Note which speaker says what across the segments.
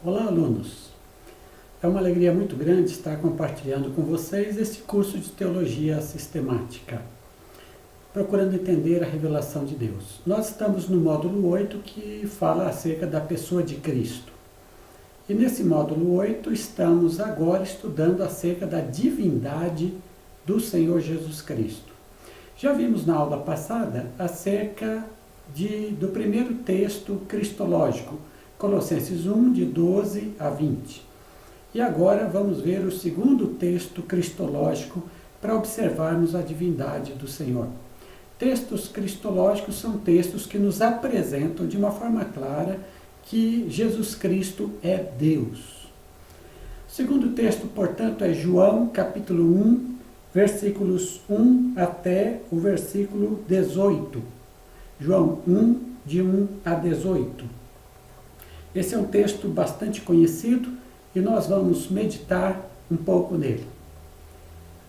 Speaker 1: Olá, alunos! É uma alegria muito grande estar compartilhando com vocês este curso de Teologia Sistemática, procurando entender a revelação de Deus. Nós estamos no módulo 8, que fala acerca da pessoa de Cristo. E nesse módulo 8 estamos agora estudando acerca da divindade do Senhor Jesus Cristo. Já vimos na aula passada acerca do primeiro texto cristológico, Colossenses 1, de 12 a 20. E agora vamos ver o segundo texto cristológico para observarmos a divindade do Senhor. Textos cristológicos são textos que nos apresentam de uma forma clara que Jesus Cristo é Deus. O segundo texto, portanto, é João, capítulo 1, versículos 1 até o versículo 18. João 1, de 1 a 18. Esse é um texto bastante conhecido e nós vamos meditar um pouco nele.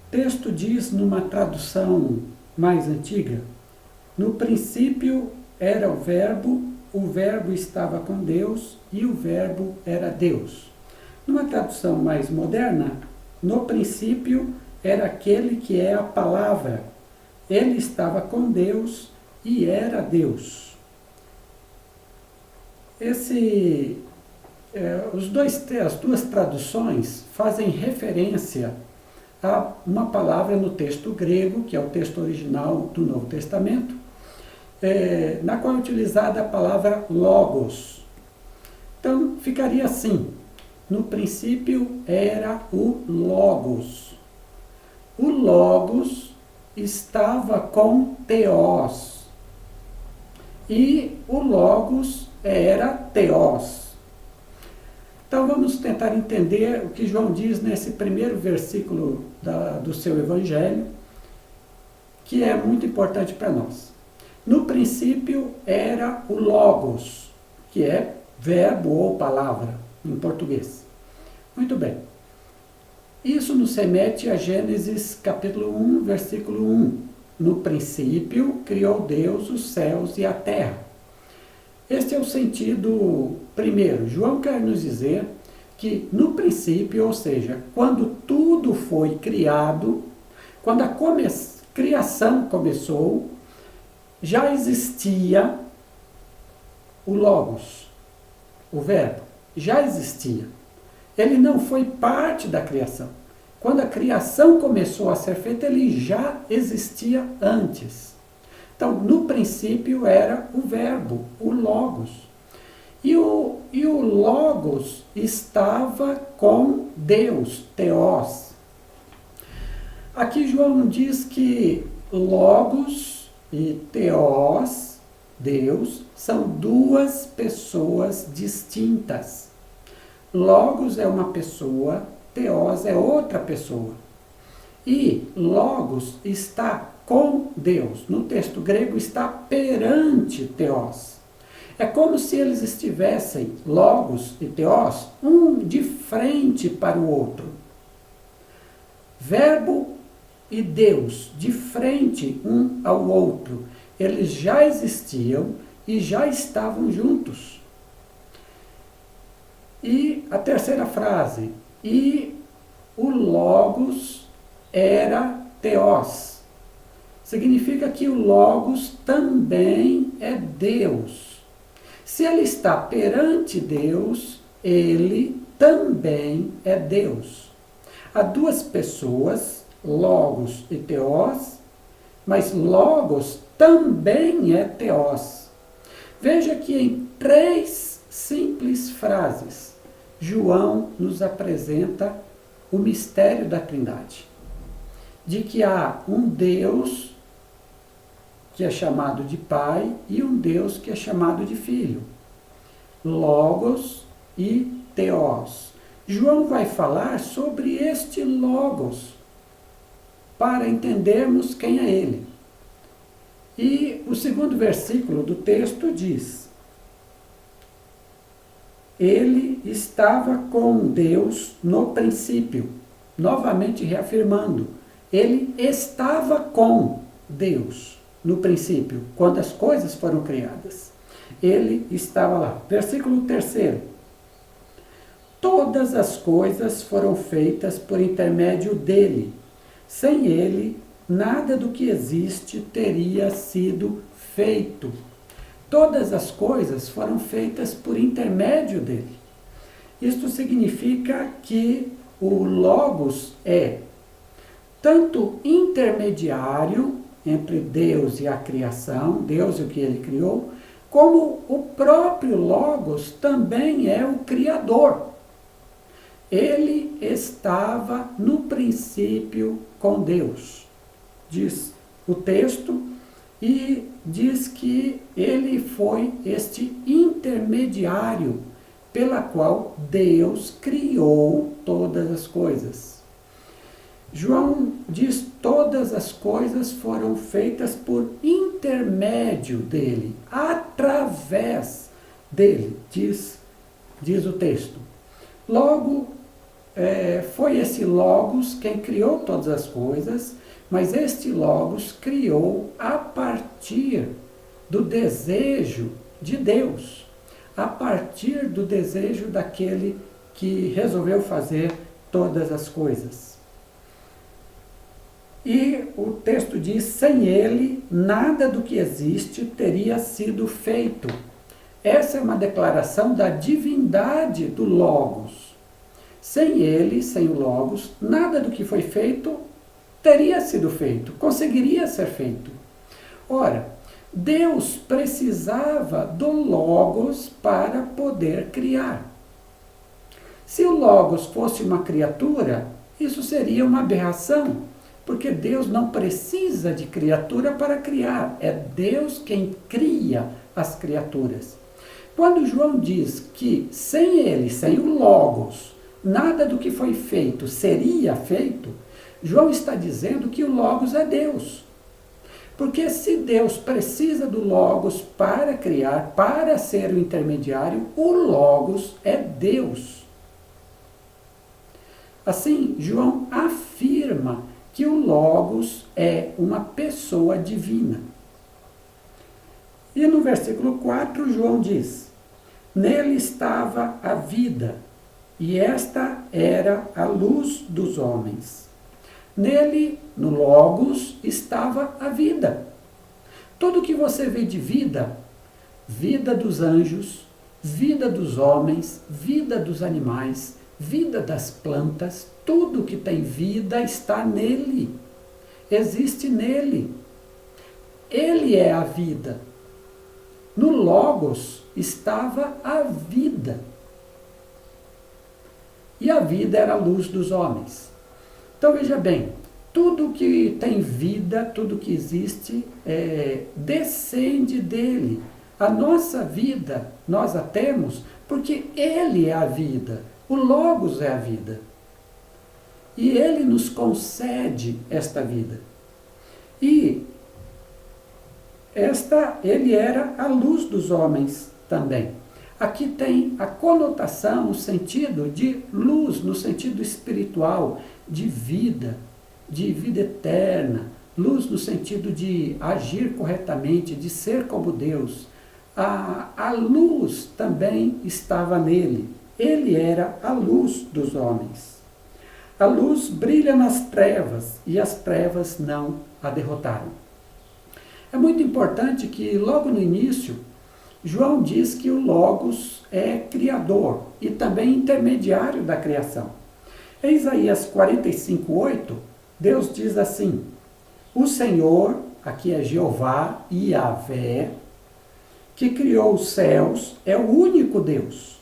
Speaker 1: O texto diz, numa tradução mais antiga: no princípio era o verbo estava com Deus e o verbo era Deus. Numa tradução mais moderna, no princípio era aquele que é a palavra. Ele estava com Deus e era Deus. As duas traduções fazem referência a uma palavra no texto grego, que é o texto original do Novo Testamento, na qual é utilizada a palavra logos. Então, ficaria assim: no princípio era o logos. O logos estava com Theos. E o logos era Theos. Então vamos tentar entender o que João diz nesse primeiro versículo do seu evangelho, que é muito importante para nós. No princípio era o logos, que é verbo ou palavra em português. Muito bem. Isso nos remete a Gênesis capítulo 1, versículo 1. No princípio criou Deus os céus e a terra. Este é o sentido primeiro. João quer nos dizer que no princípio, ou seja, quando tudo foi criado, quando a criação começou, já existia o Logos, o verbo, já existia. Ele não foi parte da criação. Quando a criação começou a ser feita, ele já existia antes. Então, no princípio era o verbo, o Logos. E o Logos estava com Deus, Theos. Aqui João diz que Logos e Theos, Deus, são duas pessoas distintas. Logos é uma pessoa, Theos é outra pessoa. E Logos está com Deus. No texto grego está perante Theos. É como se eles estivessem, Logos e Theos, um de frente para o outro. Verbo e Deus, de frente um ao outro. Eles já existiam e já estavam juntos. E a terceira frase: e o Logos era Theos. Significa que o Logos também é Deus. Se ele está perante Deus, ele também é Deus. Há duas pessoas, Logos e Theos, mas Logos também é Theos. Veja que em 3 simples frases, João nos apresenta o mistério da Trindade. De que há um Deus que é chamado de Pai e um Deus que é chamado de Filho. Logos e Theos. João vai falar sobre este Logos para entendermos quem é ele. E o segundo versículo do texto diz: ele estava com Deus no princípio. Novamente reafirmando, ele estava com Deus no princípio, quando as coisas foram criadas. Ele estava lá. Versículo 3. todas as coisas foram feitas por intermédio dele. Sem ele, nada do que existe teria sido feito. Todas as coisas foram feitas por intermédio dele. Isto significa que o Logos é tanto intermediário entre Deus e a criação, Deus e o que ele criou, como o próprio Logos também é o Criador. Ele estava no princípio com Deus, diz o texto, e diz que ele foi este intermediário pela qual Deus criou todas as coisas. João diz: todas as coisas foram feitas por intermédio dele, através dele, diz o texto. Logo, foi esse Logos quem criou todas as coisas, mas este Logos criou a partir do desejo de Deus, a partir do desejo daquele que resolveu fazer todas as coisas. E o texto diz: sem ele, nada do que existe teria sido feito. Essa é uma declaração da divindade do Logos. Sem ele, sem o Logos, nada do que foi feito teria sido feito, conseguiria ser feito. Ora, Deus precisava do Logos para poder criar. Se o Logos fosse uma criatura, isso seria uma aberração, porque Deus não precisa de criatura para criar, é Deus quem cria as criaturas. Quando João diz que sem ele, sem o Logos, nada do que foi feito seria feito, João está dizendo que o Logos é Deus. Porque se Deus precisa do Logos para criar, para ser o intermediário, o Logos é Deus. Assim, João afirma que o Logos é uma pessoa divina. E no versículo 4, João diz: nele estava a vida, e esta era a luz dos homens. Nele, no Logos, estava a vida. Tudo que você vê de vida, vida dos anjos, vida dos homens, vida dos animais, vida das plantas, tudo que tem vida está nele, existe nele. Ele é a vida. No Logos estava a vida. E a vida era a luz dos homens. Então veja bem, tudo que tem vida, tudo que existe, descende dele. A nossa vida, nós a temos porque ele é a vida. O Logos é a vida. E ele nos concede esta vida. E ele era a luz dos homens também. Aqui tem a conotação, o sentido de luz, no sentido espiritual, de vida eterna. Luz no sentido de agir corretamente, de ser como Deus. A luz também estava nele. Ele era a luz dos homens. A luz brilha nas trevas e as trevas não a derrotaram. É muito importante que logo no início, João diz que o Logos é criador e também intermediário da criação. Em Isaías 45:8, Deus diz assim: o Senhor, aqui é Jeová, Yahvé, que criou os céus, é o único Deus.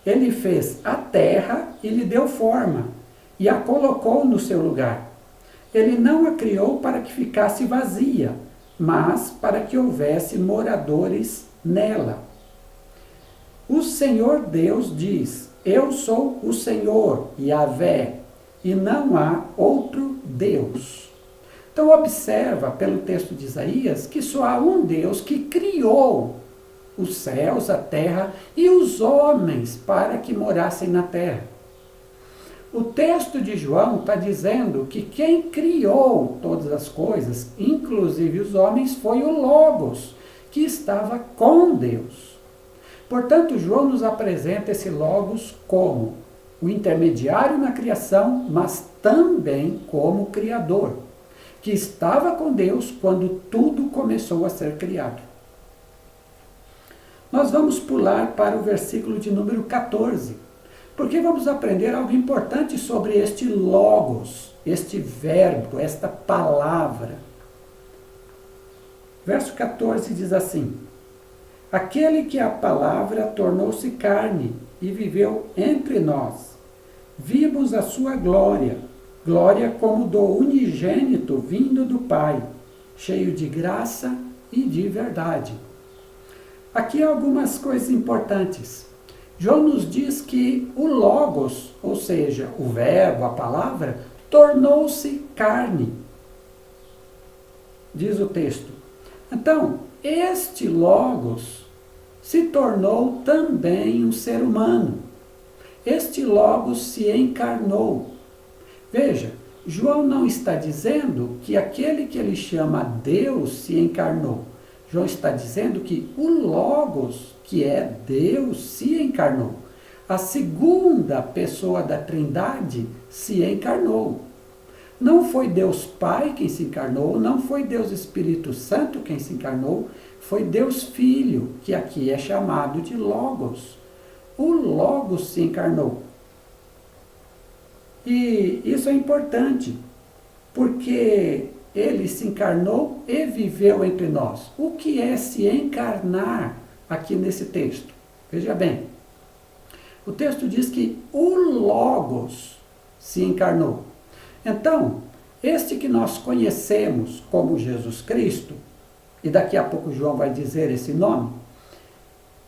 Speaker 1: Ele fez a terra e lhe deu forma, e a colocou no seu lugar. Ele não a criou para que ficasse vazia, mas para que houvesse moradores nela. O Senhor Deus diz: eu sou o Senhor, Yahvé, e não há outro Deus. Então observa pelo texto de Isaías que só há um Deus que criou os céus, a terra e os homens para que morassem na terra. O texto de João está dizendo que quem criou todas as coisas, inclusive os homens, foi o Logos, que estava com Deus. Portanto, João nos apresenta esse Logos como o intermediário na criação, mas também como Criador, que estava com Deus quando tudo começou a ser criado. Nós vamos pular para o versículo de número 14, porque vamos aprender algo importante sobre este Logos, este verbo, esta palavra. Verso 14 diz assim: aquele que a palavra tornou-se carne e viveu entre nós. Vimos a sua glória, glória como do unigênito vindo do Pai, cheio de graça e de verdade. Aqui algumas coisas importantes. João nos diz que o Logos, ou seja, o verbo, a palavra, tornou-se carne. Diz o texto. Então, este Logos se tornou também um ser humano. Este Logos se encarnou. Veja, João não está dizendo que aquele que ele chama Deus se encarnou. João está dizendo que o Logos, que é Deus, se encarnou. A segunda pessoa da Trindade se encarnou. Não foi Deus Pai quem se encarnou, não foi Deus Espírito Santo quem se encarnou, foi Deus Filho, que aqui é chamado de Logos. O Logos se encarnou. E isso é importante, porque ele se encarnou e viveu entre nós. O que é se encarnar aqui nesse texto? Veja bem, o texto diz que o Logos se encarnou. Então, este que nós conhecemos como Jesus Cristo, e daqui a pouco João vai dizer esse nome,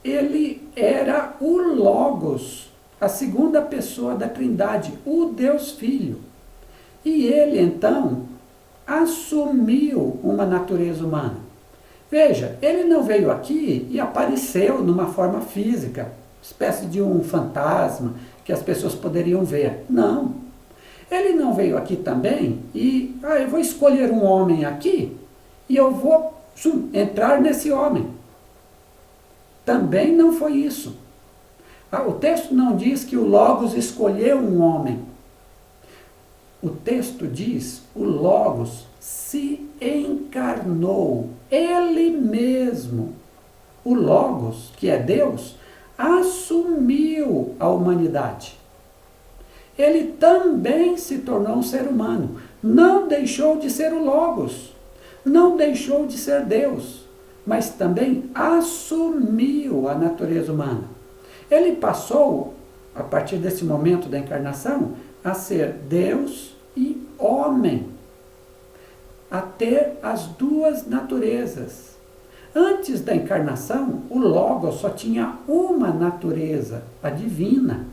Speaker 1: ele era o Logos, a segunda pessoa da Trindade, o Deus Filho. E ele, então, assumiu uma natureza humana. Veja, ele não veio aqui e apareceu numa forma física, espécie de um fantasma que as pessoas poderiam ver. Não. Ele não veio aqui também e, eu vou escolher um homem aqui e eu vou entrar nesse homem. Também não foi isso. O texto não diz que o Logos escolheu um homem. O texto diz, o Logos se encarnou, ele mesmo. O Logos, que é Deus, assumiu a humanidade. Ele também se tornou um ser humano. Não deixou de ser o Logos, não deixou de ser Deus, mas também assumiu a natureza humana. Ele passou, a partir desse momento da encarnação, a ser Deus e homem, a ter as duas naturezas. Antes da encarnação, o Logos só tinha uma natureza, a divina.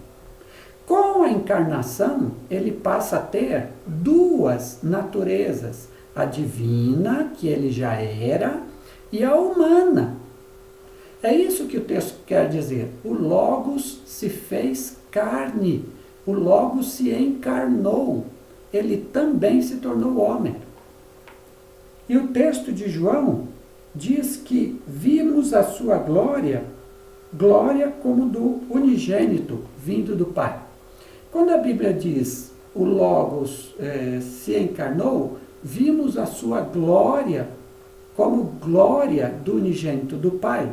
Speaker 1: Com a encarnação, ele passa a ter duas naturezas, a divina, que ele já era, e a humana. É isso que o texto quer dizer. O Logos se fez carne, o Logos se encarnou, ele também se tornou homem. E o texto de João diz que vimos a sua glória, glória como do unigênito, vindo do Pai. Quando a Bíblia diz o Logos se encarnou, vimos a sua glória como glória do unigênito do Pai.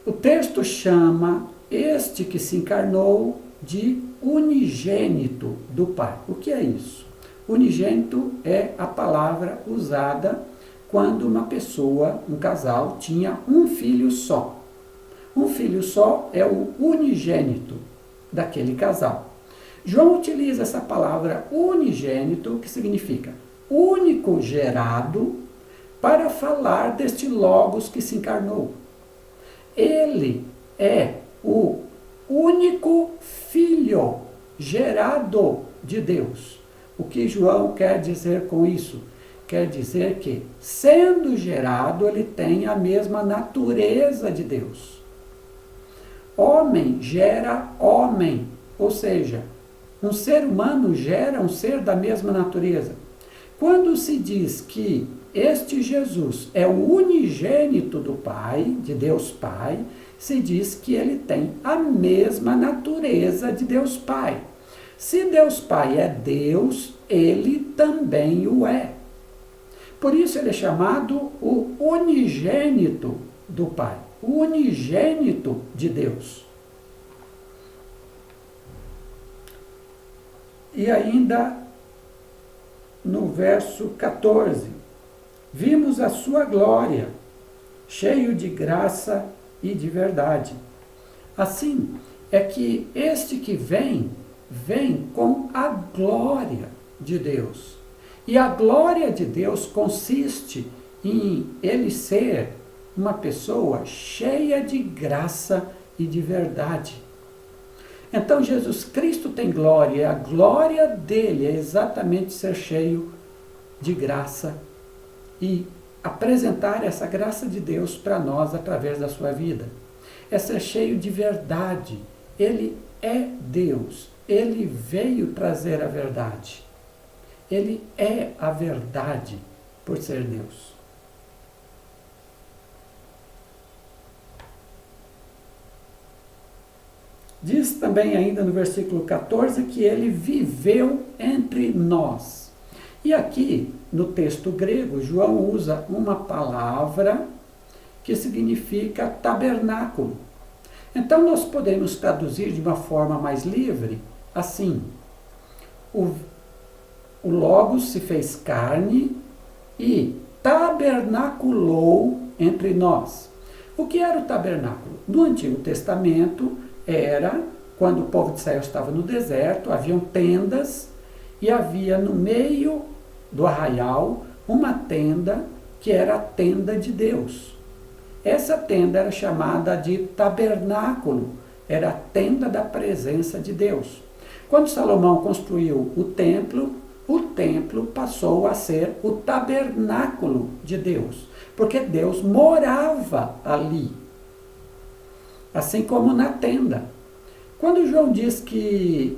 Speaker 1: O texto chama este que se encarnou de unigênito do Pai. O que é isso? Unigênito é a palavra usada quando uma pessoa, um casal, tinha um filho só. Um filho só é o unigênito daquele casal. João utiliza essa palavra unigênito, que significa único gerado, para falar deste Logos que se encarnou. Ele é o único filho gerado de Deus. O que João quer dizer com isso? Quer dizer que, sendo gerado, ele tem a mesma natureza de Deus. Homem gera homem, ou seja, um ser humano gera um ser da mesma natureza. Quando se diz que este Jesus é o unigênito do Pai, de Deus Pai, se diz que ele tem a mesma natureza de Deus Pai. Se Deus Pai é Deus, ele também o é. Por isso ele é chamado o unigênito do Pai, o unigênito de Deus. E ainda no verso 14, vimos a sua glória, cheio de graça e de verdade. Assim, é que este que vem com a glória de Deus. E a glória de Deus consiste em ele ser uma pessoa cheia de graça e de verdade. Então Jesus Cristo tem glória, e a glória dele é exatamente ser cheio de graça e apresentar essa graça de Deus para nós através da sua vida. É ser cheio de verdade. Ele é Deus. Ele veio trazer a verdade. Ele é a verdade por ser Deus. Diz também ainda no versículo 14 que ele viveu entre nós. E aqui, no texto grego, João usa uma palavra que significa tabernáculo. Então nós podemos traduzir de uma forma mais livre assim: o Logos se fez carne e tabernaculou entre nós. O que era o tabernáculo? No Antigo Testamento era quando o povo de Israel estava no deserto, haviam tendas e havia no meio do arraial uma tenda que era a tenda de Deus. Essa tenda era chamada de tabernáculo, era a tenda da presença de Deus. Quando Salomão construiu o templo passou a ser o tabernáculo de Deus, porque Deus morava ali, assim como na tenda. Quando João diz que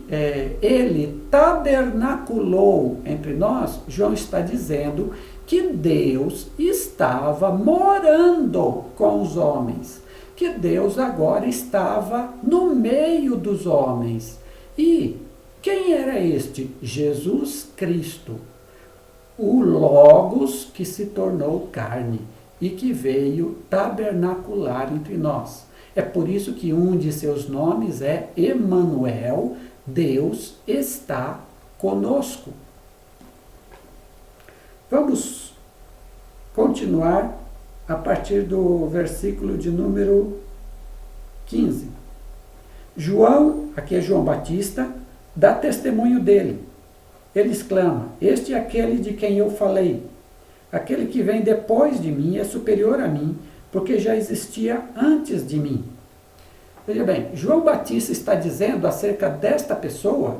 Speaker 1: ele tabernaculou entre nós, João está dizendo que Deus estava morando com os homens, que Deus agora estava no meio dos homens. E quem era este? Jesus Cristo, o Logos que se tornou carne e que veio tabernacular entre nós. É por isso que um de seus nomes é Emanuel, Deus está conosco. Vamos continuar a partir do versículo de número 15. João, aqui é João Batista, dá testemunho dele. Ele exclama: este é aquele de quem eu falei. Aquele que vem depois de mim é superior a mim, porque já existia antes de mim. Veja bem, João Batista está dizendo acerca desta pessoa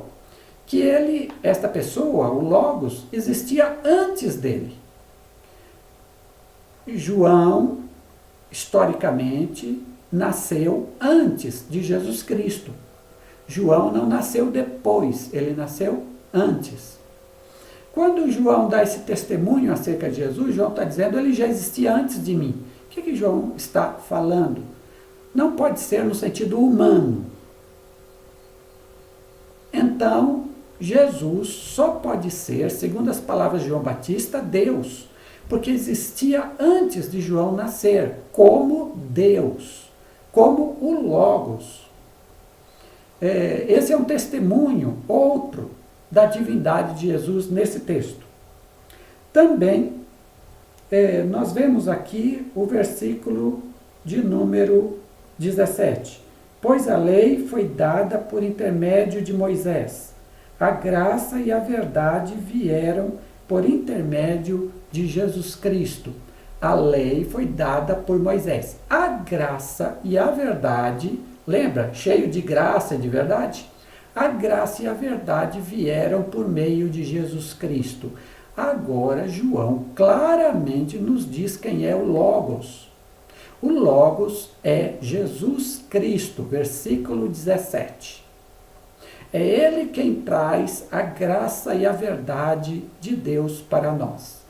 Speaker 1: que esta pessoa, o Logos, existia antes dele. João, historicamente, nasceu antes de Jesus Cristo. João não nasceu depois, ele nasceu antes. Quando João dá esse testemunho acerca de Jesus, João está dizendo: ele já existia antes de mim. O que João está falando? Não pode ser no sentido humano. Então, Jesus só pode ser, segundo as palavras de João Batista, Deus, porque existia antes de João nascer, como Deus, como o Logos. Esse é um testemunho, outro, da divindade de Jesus nesse texto. Também, nós vemos aqui o versículo de número 17. Pois a lei foi dada por intermédio de Moisés. A graça e a verdade vieram por intermédio de Jesus Cristo. A lei foi dada por Moisés. A graça e a verdade, lembra? Cheio de graça e de verdade? A graça e a verdade vieram por meio de Jesus Cristo. Agora, João claramente nos diz quem é o Logos. O Logos é Jesus Cristo, versículo 17. É Ele quem traz a graça e a verdade de Deus para nós.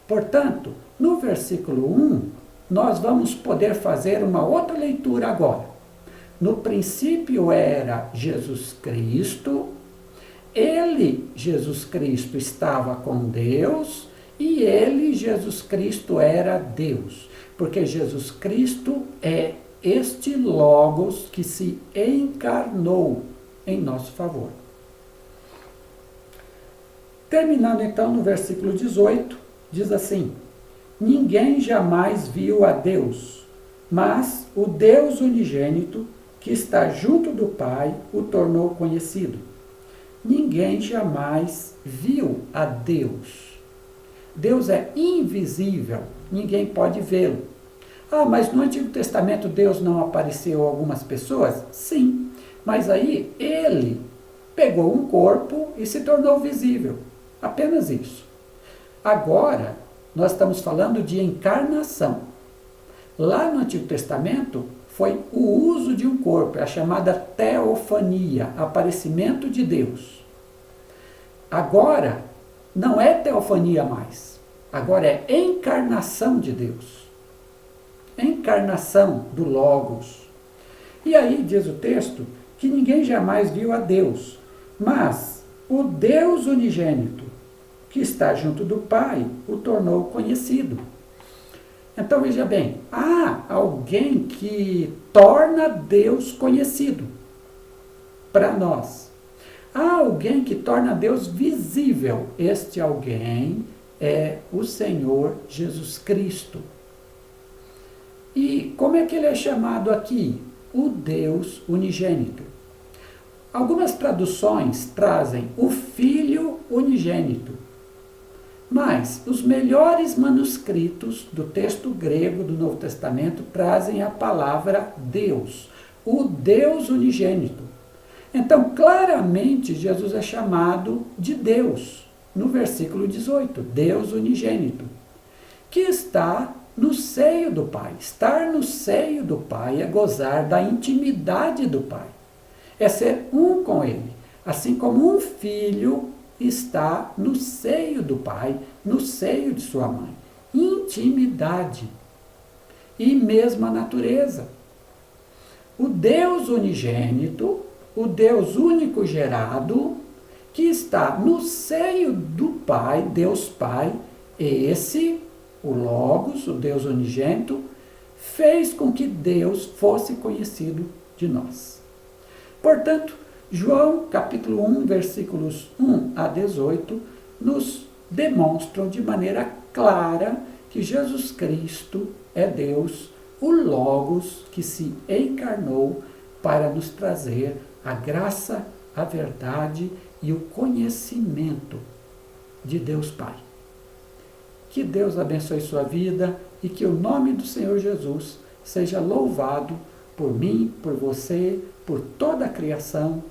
Speaker 1: Portanto, no versículo 1, nós vamos poder fazer uma outra leitura agora. No princípio era Jesus Cristo, ele, Jesus Cristo, estava com Deus e ele, Jesus Cristo, era Deus. Porque Jesus Cristo é este Logos que se encarnou em nosso favor. Terminando então no versículo 18, diz assim: ninguém jamais viu a Deus, mas o Deus unigênito, que está junto do Pai, o tornou conhecido. Ninguém jamais viu a Deus. Deus é invisível, ninguém pode vê-lo. Ah, mas no Antigo Testamento Deus não apareceu a algumas pessoas? Sim, mas aí ele pegou um corpo e se tornou visível. Apenas isso. Agora, nós estamos falando de encarnação. Lá no Antigo Testamento foi o uso de um corpo, a chamada teofania, aparecimento de Deus. Agora, não é teofania mais. Agora é encarnação de Deus. Encarnação do Logos. E aí diz o texto que ninguém jamais viu a Deus, mas o Deus unigênito, que está junto do Pai, o tornou conhecido. Então veja bem, há alguém que torna Deus conhecido para nós. Há alguém que torna Deus visível. Este alguém é o Senhor Jesus Cristo. E como é que ele é chamado aqui? O Deus unigênito. Algumas traduções trazem o Filho unigênito. Mas os melhores manuscritos do texto grego do Novo Testamento trazem a palavra Deus, o Deus unigênito. Então, claramente, Jesus é chamado de Deus, no versículo 18, Deus unigênito, que está no seio do Pai. Estar no seio do Pai é gozar da intimidade do Pai, é ser um com Ele, assim como um filho está no seio do Pai, no seio de sua mãe. Intimidade e mesma natureza. O Deus unigênito, o Deus único gerado, que está no seio do Pai, Deus Pai, esse, o Logos, o Deus unigênito, fez com que Deus fosse conhecido de nós. Portanto, João, capítulo 1, versículos 1 a 18, nos demonstram de maneira clara que Jesus Cristo é Deus, o Logos que se encarnou para nos trazer a graça, a verdade e o conhecimento de Deus Pai. Que Deus abençoe sua vida e que o nome do Senhor Jesus seja louvado por mim, por você, por toda a criação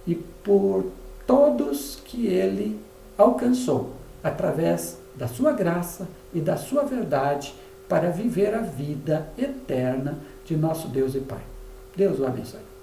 Speaker 1: e por todos que Ele alcançou através da sua graça e da sua verdade para viver a vida eterna de nosso Deus e Pai. Deus o abençoe.